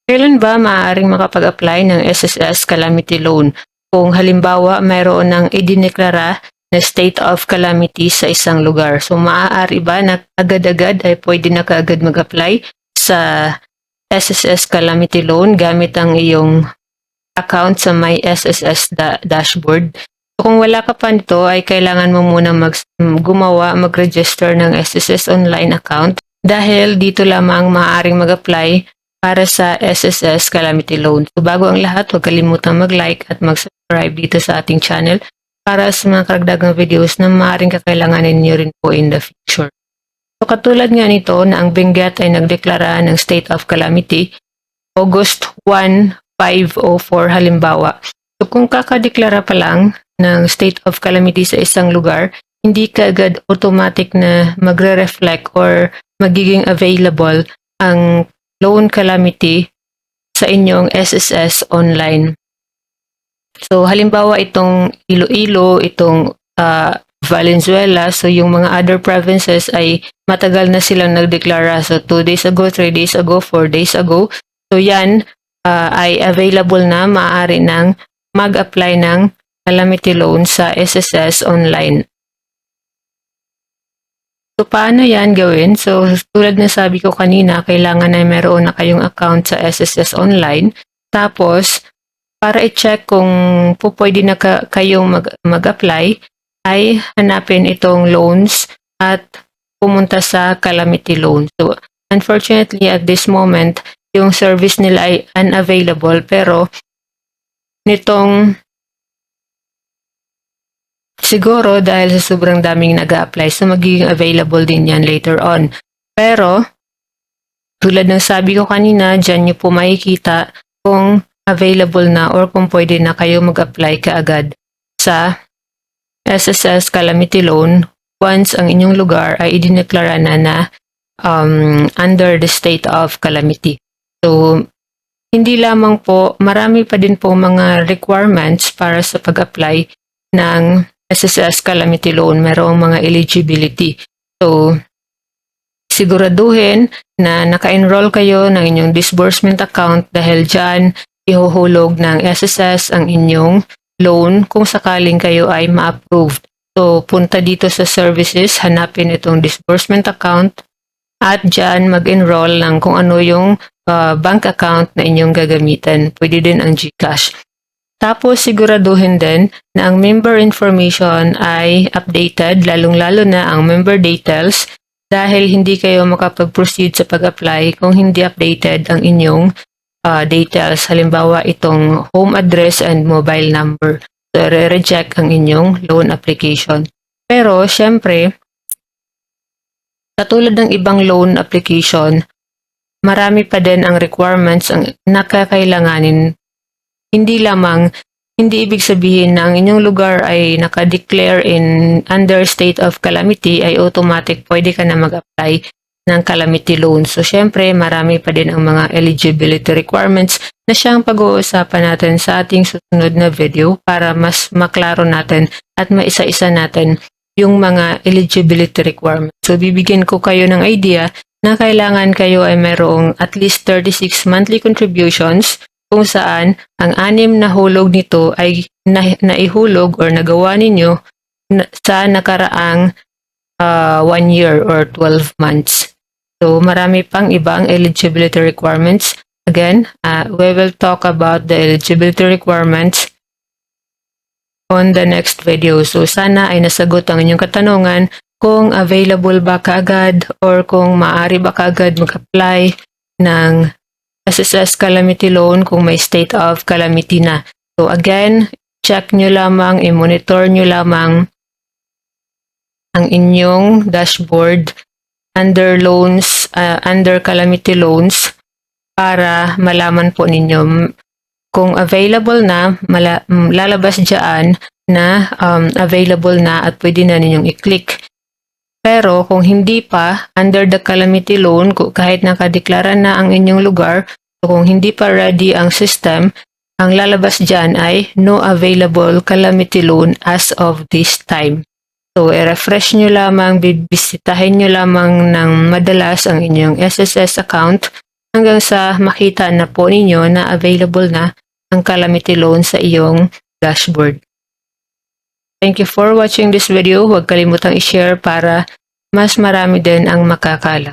Kailan ba maaaring makapag-apply ng SSS Calamity Loan? Kung halimbawa mayroon ng idineklara na state of calamity sa isang lugar. So maaari ba na agad-agad ay pwede na kaagad mag-apply sa SSS Calamity Loan gamit ang iyong account sa My SSS dashboard? So kung wala ka pa nito ay kailangan mo muna mag-register ng SSS online account dahil dito lamang maaaring mag-apply para sa SSS Calamity Loan. So bago ang lahat, huwag kalimutang mag-like at mag-subscribe dito sa ating channel para sa mga karagdagang videos na maaaring kakailanganin niyo rin po in the future. So katulad nga nito na ang Benguet ay nagdeklara ng state of calamity August 1, 504 halimbawa. So kung kakadeklara pa lang ng state of calamity sa isang lugar, hindi kaagad automatic na magre-reflect or magiging available ang loan calamity sa inyong SSS online. So halimbawa itong Iloilo, itong Valenzuela, so yung mga other provinces ay matagal na silang nagdeklara. So 2 days ago, 3 days ago, 4 days ago. So yan ay available na, maaari nang mag-apply ng calamity loan sa SSS online. So, paano yan gawin? So, tulad na sabi ko kanina, kailangan na meron na kayong account sa SSS online. Tapos, para i-check kung pwede na kayong mag-apply, ay hanapin itong loans at pumunta sa calamity loan. So, unfortunately, at this moment, yung service nila ay unavailable, pero nitong siguro dahil sa sobrang daming nag-a-apply, so magiging available din yan later on. Pero, tulad ng sabi ko kanina, dyan nyo po makikita kung available na or kung pwede na kayo mag-apply kaagad sa SSS Calamity Loan once ang inyong lugar ay idineklara na under the state of calamity. So, hindi lamang po, marami pa din po mga requirements para sa pag-apply ng SSS Calamity Loan, merong mga eligibility. So, siguraduhin na naka-enroll kayo ng inyong disbursement account dahil dyan ihuhulog ng SSS ang inyong loan kung sakaling kayo ay ma-approved. So, punta dito sa services, hanapin itong disbursement account at dyan mag-enroll ng kung ano yung bank account na inyong gagamitin. Pwede din ang GCash. Tapos siguraduhin din na ang member information ay updated, lalong-lalo na ang member details dahil hindi kayo makapag-proceed sa pag-apply kung hindi updated ang inyong details. Halimbawa itong home address and mobile number. So, re-reject ang inyong loan application. Pero syempre, katulad ng ibang loan application, marami pa din ang requirements ang nakakailanganin. Hindi ibig sabihin na ang inyong lugar ay naka-declare under state of calamity ay automatic pwede ka na mag-apply ng calamity loan. So, syempre, marami pa din ang mga eligibility requirements na siyang pag-uusapan natin sa ating susunod na video para mas maklaro natin at maisa-isa natin yung mga eligibility requirements. So, bibigyan ko kayo ng idea na kailangan kayo ay mayroong at least 36 monthly contributions kung saan ang 6 na hulog nito ay naihulog or nagawa ninyo sa nakaraang 1 year or 12 months. So, marami pang ibang eligibility requirements. Again, we will talk about the eligibility requirements on the next video. So, sana ay nasagot ang inyong katanungan kung available ba kaagad or kung maaari ba kaagad mag-apply ng SSS Calamity Loan kung may state of calamity na. So again, check nyo lamang, i-monitor nyo lamang ang inyong dashboard under loans, under calamity loans para malaman po ninyo kung available na, lalabas dyan na available na at pwede na ninyong i-click. Pero kung hindi pa, under the calamity loan, kahit nakadeklara na ang inyong lugar, kung hindi pa ready ang system, ang lalabas dyan ay no available calamity loan as of this time. So, i-refresh nyo lamang, bibisitahin nyo lamang ng madalas ang inyong SSS account hanggang sa makita na po ninyo na available na ang calamity loan sa iyong dashboard. Thank you for watching this video. Huwag kalimutang i-share para mas marami din ang makakala.